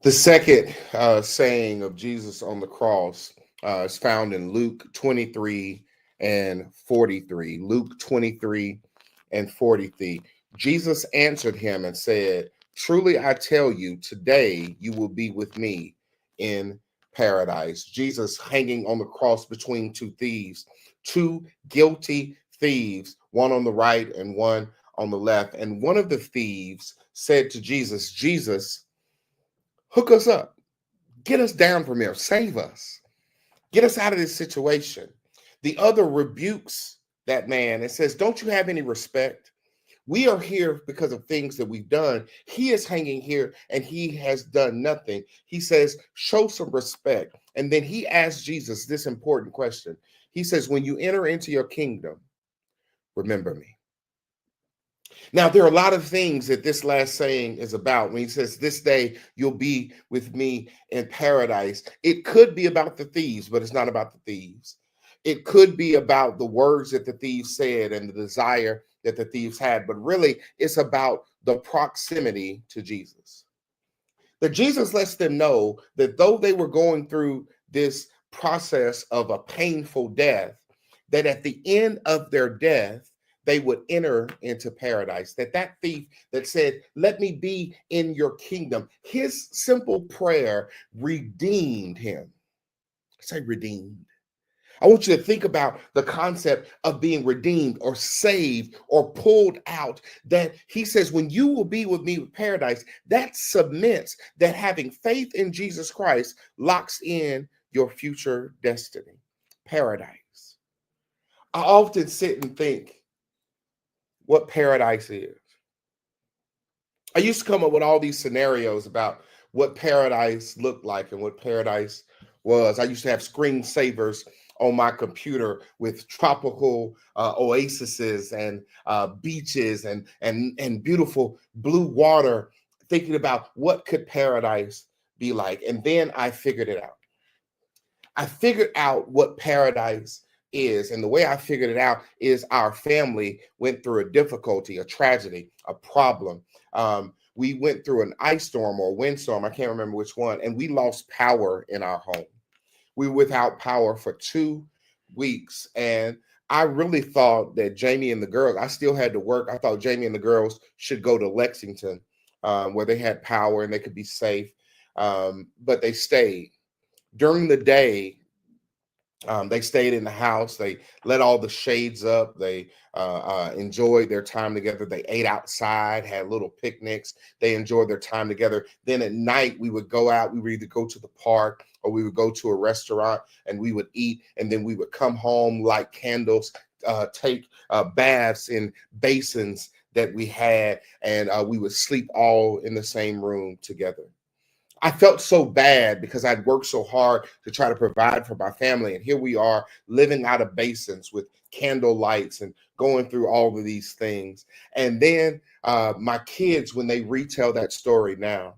The second saying of Jesus on the cross is found in Luke 23 and 43. Luke 23 and 43. Jesus answered him and said, "Truly I tell you, today you will be with me in paradise." Jesus hanging on the cross between two thieves, two guilty thieves, one on the right and one on the left. And one of the thieves said to Jesus, "Jesus, hook us up. Get us down from here. Save us. Get us out of this situation." The other rebukes that man and says, "Don't you have any respect? We are here because of things that we've done. He is hanging here and he has done nothing." He says, "Show some respect." And then he asks Jesus this important question. He says, "When you enter into your kingdom, remember me." Now, there are a lot of things that this last saying is about. When he says, "This day you'll be with me in paradise," it could be about the thieves, but it's not about the thieves. It could be about the words that the thieves said and the desire that the thieves had, but really it's about the proximity to Jesus. That Jesus lets them know that though they were going through this process of a painful death, that at the end of their death, they would enter into paradise. That thief that said, "Let me be in your kingdom," his simple prayer redeemed him. Say redeemed. I want you to think about the concept of being redeemed or saved or pulled out. That he says, when you will be with me with paradise, that submits that having faith in Jesus Christ locks in your future destiny. Paradise. I often sit and think what paradise is. I used to come up with all these scenarios about what paradise looked like and what paradise was. I used to have screensavers on my computer with tropical oases and beaches and beautiful blue water, thinking about what could paradise be like. And then I figured it out. I figured out what paradise is. And the way I figured it out is our family went through a difficulty, a tragedy, a problem. We went through an ice storm or windstorm, I can't remember which one, and we lost power in our home. We were without power for 2 weeks. And I really thought that Jamie and the girls, I still had to work. I thought Jamie and the girls should go to Lexington, where they had power and they could be safe. But they stayed. During the day, they stayed in the house. They let all the shades up. They enjoyed their time together. They ate outside, had little picnics. They enjoyed their time together. Then at night, we would go out. We would either go to the park or we would go to a restaurant and we would eat. And then we would come home, light candles, take baths in basins that we had, and we would sleep all in the same room together. I felt so bad because I'd worked so hard to try to provide for my family. And here we are living out of basins with candle lights and going through all of these things. And then my kids, when they retell that story now,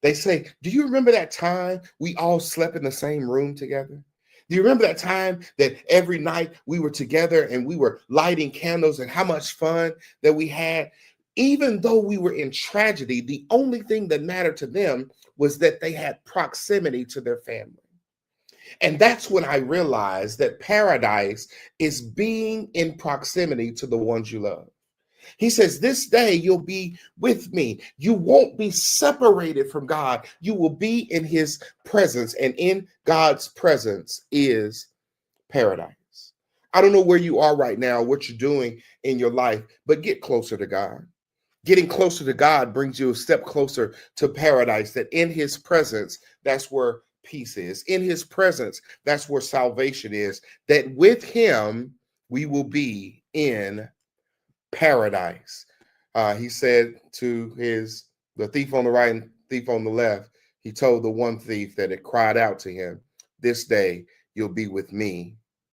they say, "Do you remember that time we all slept in the same room together? Do you remember that time that every night we were together and we were lighting candles and how much fun that we had?" Even though we were in tragedy, the only thing that mattered to them was that they had proximity to their family. And that's when I realized that paradise is being in proximity to the ones you love. He says, "This day you'll be with me. You won't be separated from God. You will be in his presence. And in God's presence is paradise." I don't know where you are right now, what you're doing in your life, but get closer to God. Getting closer to God brings you a step closer to paradise, that in his presence, that's where peace is. In his presence, that's where salvation is. That with him, we will be in paradise. He said to the thief on the right and thief on the left, he told the one thief that had cried out to him, "This day you'll be with me